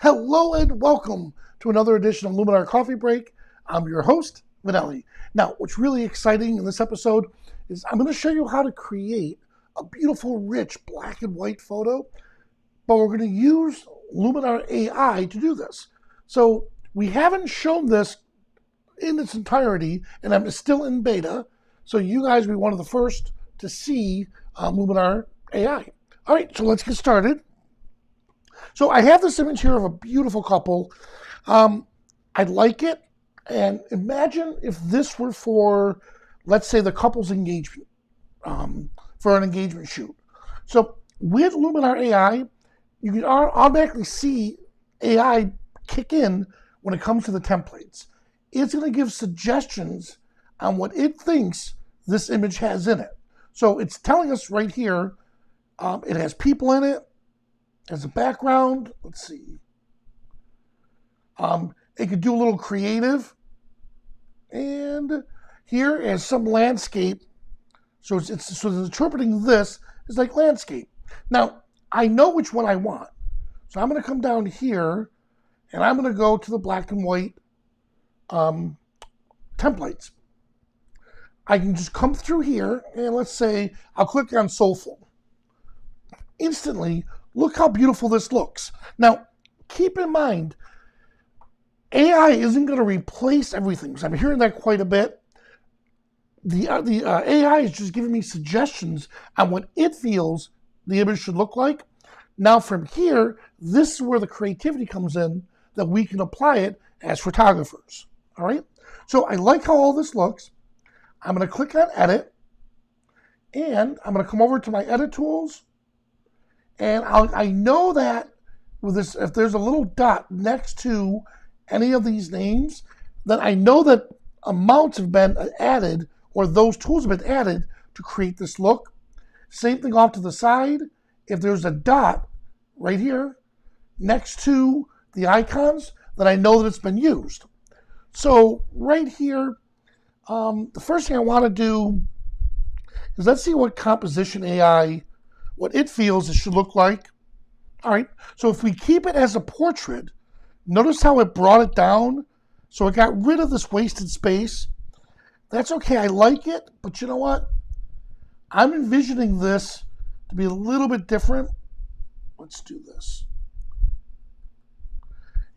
Hello and welcome to another edition of Luminar Coffee Break. I'm your host, Vanelli. Now, what's really exciting in this episode is I'm going to show you how to create a beautiful, rich black and white photo, but we're going to use Luminar AI to do this. So we haven't shown this in its entirety, and I'm still in beta, so you guys will be one of the first to see Luminar AI. All right, so let's get started. So I have this image here of a beautiful couple. I like it, and imagine if this were for, let's say, the couple's engagement, for an engagement shoot. So with Luminar AI, you can automatically see AI kick in when it comes to the templates. It's going to give suggestions on what it thinks this image has in it. So it's telling us right here, it has people in it. As a background, let's see. It could do a little creative. And here is some landscape. So it's interpreting this as like landscape. Now, I know which one I want. So I'm going to come down here and I'm going to go to the black and white templates. I can just come through here and let's say I'll click on Soulful. Instantly, look how beautiful this looks. Now, keep in mind, AI isn't going to replace everything, because I'm hearing that quite a bit. The AI is just giving me suggestions on what it feels the image should look like. Now, from here, this is where the creativity comes in, that we can apply it as photographers. All right? So I like how all this looks. I'm going to click on Edit, and I'm going to come over to my Edit tools. And I know that with this, if there's a little dot next to any of these names, then I know that amounts have been added, or those tools have been added to create this look. Same thing off to the side. If there's a dot right here next to the icons, then I know that it's been used. So right here, the first thing I want to do is let's see what composition AI, what it feels it should look like. All right, so if we keep it as a portrait, notice how it brought it down. So it got rid of this wasted space. That's okay, I like it, but you know what? I'm envisioning this to be a little bit different. Let's do this.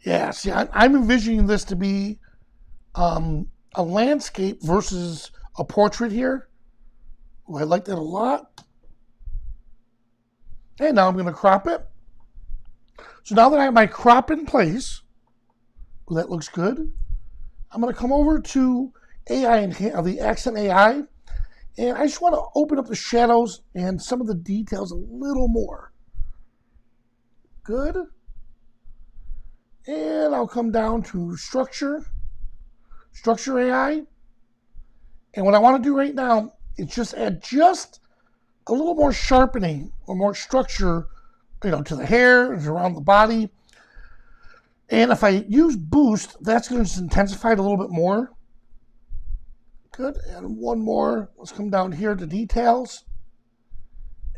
Yeah, see, I'm envisioning this to be a landscape versus a portrait here. Ooh, I like that a lot. And now I'm going to crop it. So now that I have my crop in place, well, that looks good. I'm going to come over to AI, the Accent AI, and I just want to open up the shadows and some of the details a little more. Good. And I'll come down to Structure AI. And what I want to do right now is just add just a little more sharpening or more structure, to the hair and around the body. And if I use Boost, that's going to just intensify it a little bit more. Good. And one more. Let's come down here to details.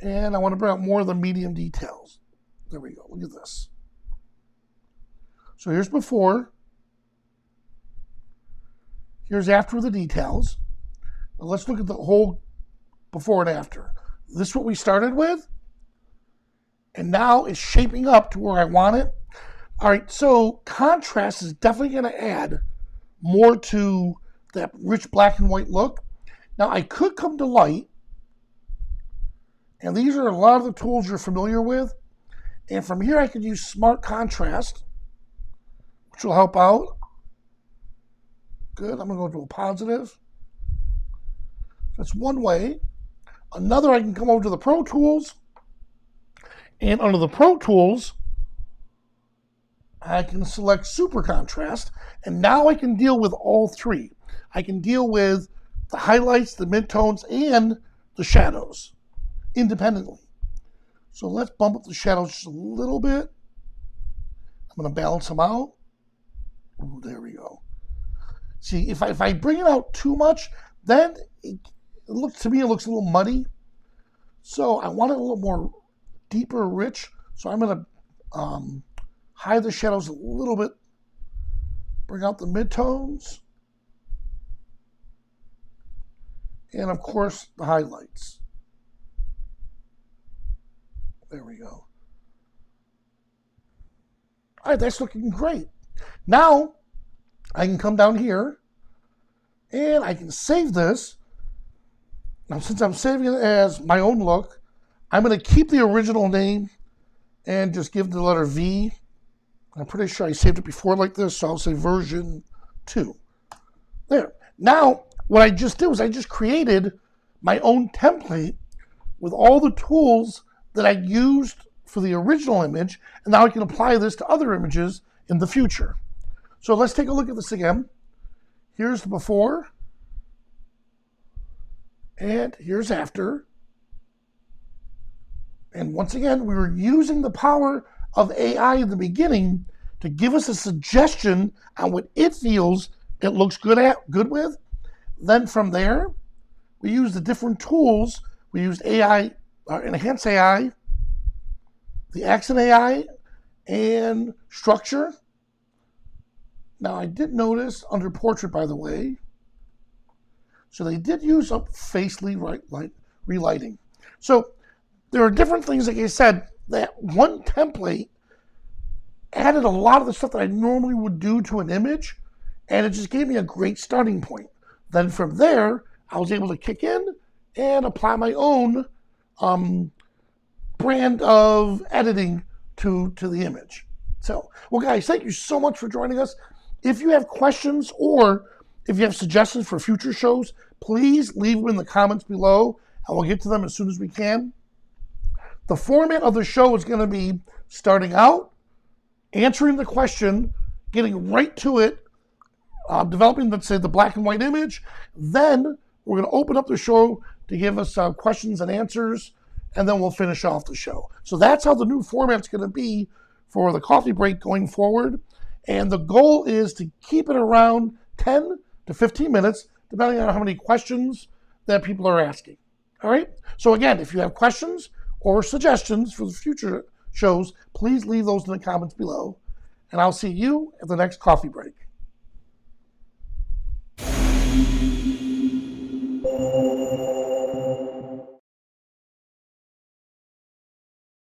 And I want to bring out more of the medium details. There we go. Look at this. So here's before. Here's after with the details. Now let's look at the whole before and after. This is what we started with, and now it's shaping up to where I want it. All right, so contrast is definitely going to add more to that rich black and white look. Now I could come to light, and these are a lot of the tools you're familiar with, and from here I could use smart contrast, which will help out. Good, I'm going to go to a positive. That's one way. Another, I can come over to the Pro Tools, and under the Pro Tools, I can select Super Contrast, and now I can deal with all three. I can deal with the highlights, the midtones, and the shadows independently. So let's bump up the shadows just a little bit. I'm going to balance them out. Ooh, there we go. See, if I bring it out too much, then it looks a little muddy. So I want it a little more deeper, rich. So I'm going to hide the shadows a little bit, bring out the midtones, and of course the highlights. There we go. All right, that's looking great. Now I can come down here and I can save this. Now, since I'm saving it as my own look, I'm going to keep the original name and just give the letter V. I'm pretty sure I saved it before like this, so I'll say version 2. There. Now, what I just did was I just created my own template with all the tools that I used for the original image, and now I can apply this to other images in the future. So let's take a look at this again. Here's the before, and here's after. And once again, we were using the power of AI in the beginning to give us a suggestion on what it feels it looks good with. Then from there, we used the different tools. We used AI, Enhance AI, the Accent AI, and Structure. Now, I did notice under Portrait, by the way, so they did use up face relighting. So there are different things, like I said, that one template added a lot of the stuff that I normally would do to an image, and it just gave me a great starting point. Then from there, I was able to kick in and apply my own brand of editing to the image. So, well, guys, thank you so much for joining us. If you have questions or if you have suggestions for future shows, please leave them in the comments below, and we'll get to them as soon as we can. The format of the show is going to be starting out, answering the question, getting right to it, developing, let's say, the black and white image. Then we're going to open up the show to give us questions and answers, and then we'll finish off the show. So that's how the new format's going to be for the coffee break going forward. And the goal is to keep it around 10 to 15 minutes, depending on how many questions that people are asking. All right? So again, if you have questions or suggestions for the future shows, please leave those in the comments below. And I'll see you at the next coffee break.